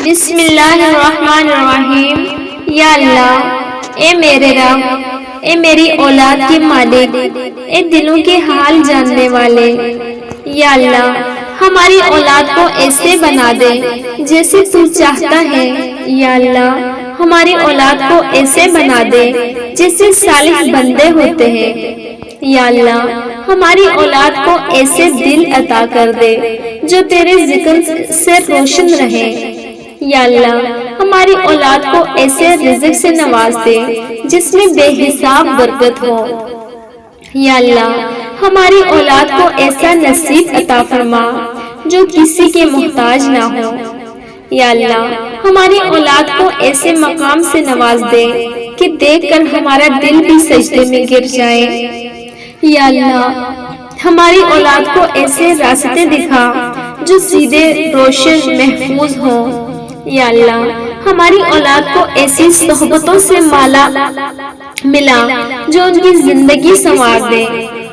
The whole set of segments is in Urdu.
بسم اللہ الرحمن الرحیم۔ یا اللہ، اے میرے رب، اے میری اولاد کے مالک، اے دلوں کے حال جاننے والے، یا اللہ ہماری اولاد کو ایسے بنا دے جیسے تو چاہتا ہے۔ یا اللہ ہماری اولاد کو ایسے بنا دے جیسے صالح بندے ہوتے ہیں۔ یا اللہ ہماری اولاد کو ایسے دل عطا کر دے جو تیرے ذکر سے روشن رہے۔ یا اللہ ہماری اولاد کو ایسے رزق سے نواز دے جس میں بے حساب برکت ہو۔ یا اللہ ہماری اولاد کو ایسا نصیب عطا فرما جو کسی کے محتاج نہ ہو۔ یا اللہ ہماری اولاد کو ایسے مقام سے نواز دے کہ دیکھ کر ہمارا دل بھی سجدے میں گر جائے۔ یا اللہ ہماری اولاد کو ایسے راستے دکھا جو سیدھے، روشن، محفوظ ہوں۔ یا اللہ ہماری اولاد کو ایسی صحبتوں سے ملا جو ان کی زندگی سنوار دے۔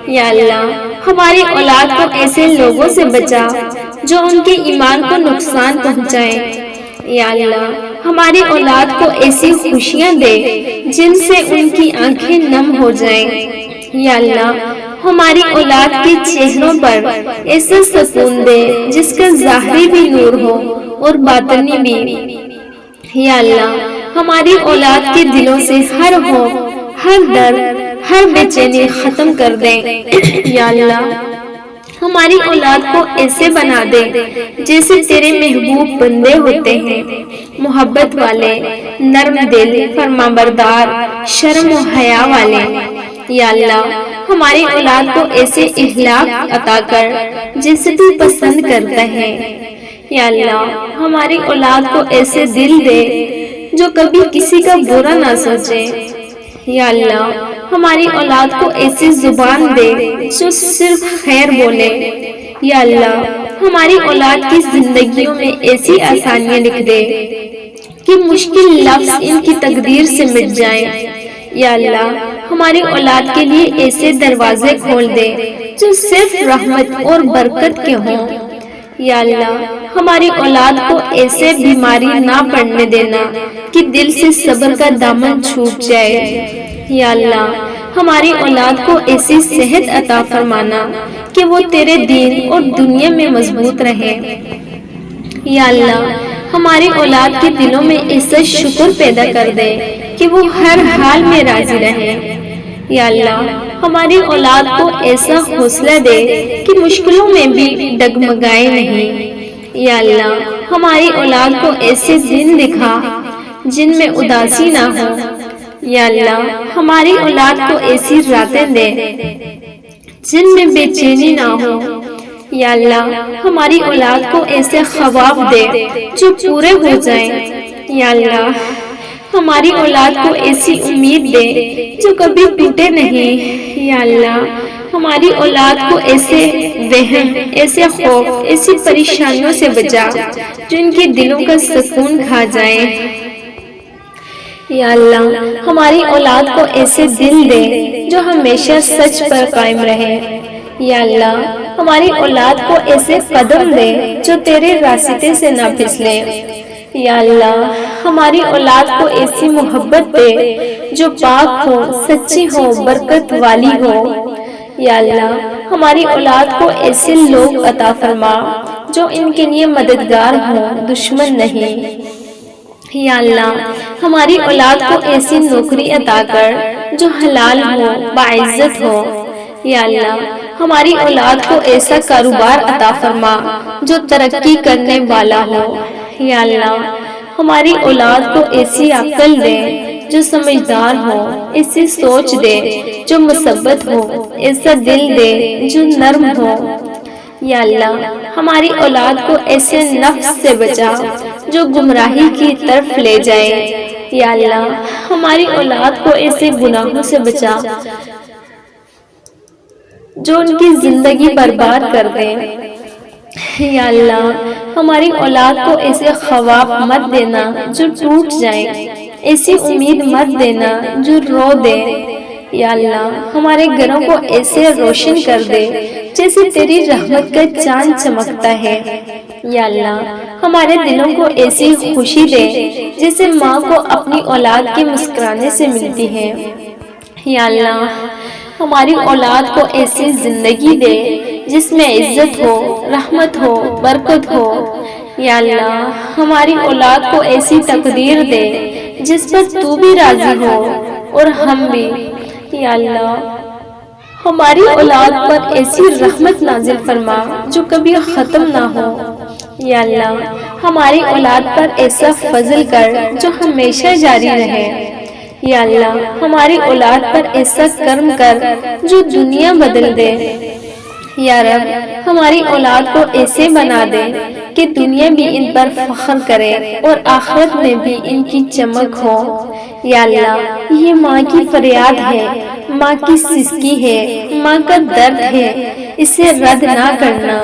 یا اللہ ہماری اولاد کو ایسے لوگوں سے بچا جو ان کے ایمان کو نقصان پہنچائے۔ یا اللہ ہماری اولاد کو ایسی خوشیاں دے جن سے ان کی آنکھیں نم ہو جائیں۔ یا اللہ ہماری اولاد کے چہروں پر ایسا سکون دے جس کا ظاہری بھی نور ہو اور باطنی بھی۔ یا اللہ ہماری اولاد کے دلوں سے ہر درد، ہر بے چینی ختم کر دے۔ یا اللہ ہماری اولاد کو ایسے بنا دے جیسے تیرے محبوب بندے ہوتے ہیں، محبت والے، نرم دل، فرمانبردار، شرم و حیا والے۔ یا اللہ ہماری اولاد کو ایسے اخلاق عطا کر جسے تو پسند کرتا ہے۔ یا اللہ ہماری اولاد کو ایسے دل دے جو کبھی کسی کا برا نہ سوچے۔ یا اللہ ہماری اولاد کو ایسی زبان دے جو صرف خیر بولے۔ یا اللہ ہماری اولاد کی زندگیوں میں ایسی آسانیاں لکھ دے کہ مشکل لفظ ان کی تقدیر سے مٹ جائیں۔ یا اللہ ہماری اولاد کے لیے ایسے دروازے کھول دے جو صرف رحمت اور برکت کے ہوں۔ یا اللہ ہماری اولاد کو ایسے بیماری نہ پڑنے دینا کہ دل سے صبر کا دامن چھوٹ جائے۔ یا اللہ ہماری اولاد کو ایسی صحت عطا فرمانا کہ وہ تیرے دین اور دنیا میں مضبوط رہے۔ یا اللہ ہماری اولاد کے دلوں میں ایسا شکر پیدا کر دے کہ وہ ہر حال میں راضی رہے۔ یا اللہ ہماری اولاد کو ایسا حوصلہ دے کہ مشکلوں میں بھی ڈگمگائے نہیں۔ یا اللہ ہماری اولاد کو ایسے دن دکھا جن میں اداسی نہ ہو۔ یا اللہ ہماری اولاد کو ایسی راتیں دے جن میں بے چینی نہ ہو۔ یا اللہ ہماری اولاد کو ایسے خواب دے جو پورے ہو جائیں۔ یا اللہ ہماری اولاد کو ایسی امید دے جو کبھی ٹوٹے نہیں۔ یا اللہ ہماری اولاد کو ایسے وہم، ایسے خوف، ایسی پریشانیوں سے بچا جو ان کے دلوں کا سکون کھا جائے۔ یا اللہ ہماری اولاد کو ایسے دل دے جو ہمیشہ سچ پر قائم رہے۔ یا اللہ ہماری اولاد کو ایسے قدم دے جو تیرے راستے سے نہ پھسلے۔ یا اللہ ہماری اولاد کو ایسی محبت دے جو پاک ہو، سچی ہو، برکت والی ہو۔ یا اللہ ہماری اولاد کو ایسے لوگ عطا فرما جو ان کے لیے مددگار ہوں، دشمن نہیں۔ یا اللہ ہماری اولاد کو ایسی نوکری عطا کر جو حلال ہو، باعزت ہو۔ یا اللہ ہماری اولاد کو ایسا کاروبار عطا فرما جو ترقی کرنے والا ہو۔ یا اللہ ہماری اولاد کو ایسی عقل دے جو سمجھدار ہو، ایسی سوچ دے جو مثبت ہو، ایسا دل دے جو نرم ہو۔ یا اللہ ہماری اولاد کو ایسے نفس سے بچا جو گمراہی کی طرف لے جائے۔ یا اللہ ہماری اولاد کو ایسے گناہوں سے بچا جو ان کی زندگی برباد کر دیں۔ یا اللہ ہماری اولاد کو ایسے خواب مت دینا جو ٹوٹ جائیں، ایسی امید مت دینا جو رو دے۔ یا اللہ ہمارے گھروں کو ایسے روشن کر دے جیسے تیری رحمت کا چاند چمکتا ہے۔ یا اللہ ہمارے دلوں کو ایسی خوشی دے جیسے ماں کو اپنی اولاد کے مسکرانے سے ملتی ہے۔ یا اللہ ہماری اولاد کو ایسی زندگی دے جس میں عزت ہو، رحمت ہو، برکت ہو۔ یا اللہ ہماری اولاد کو ایسی تقدیر دے جس پر تو بھی راضی ہو اور ہم بھی۔ یا اللہ ہماری اولاد پر ایسی رحمت نازل فرما جو کبھی ختم نہ ہو۔ یا اللہ ہماری اولاد پر ایسا فضل کر جو ہمیشہ جاری رہے۔ یا اللہ ہماری اولاد پر ایسا کرم کر جو دنیا بدل دے۔ یا رب ہماری اولاد کو ایسے بنا دے کہ دنیا بھی ان پر فخر کرے اور آخرت میں بھی ان کی چمک ہو۔ یا اللہ یہ ماں کی فریاد ہے، ماں کی سسکی ہے، ماں کا درد ہے، اسے رد نہ کرنا۔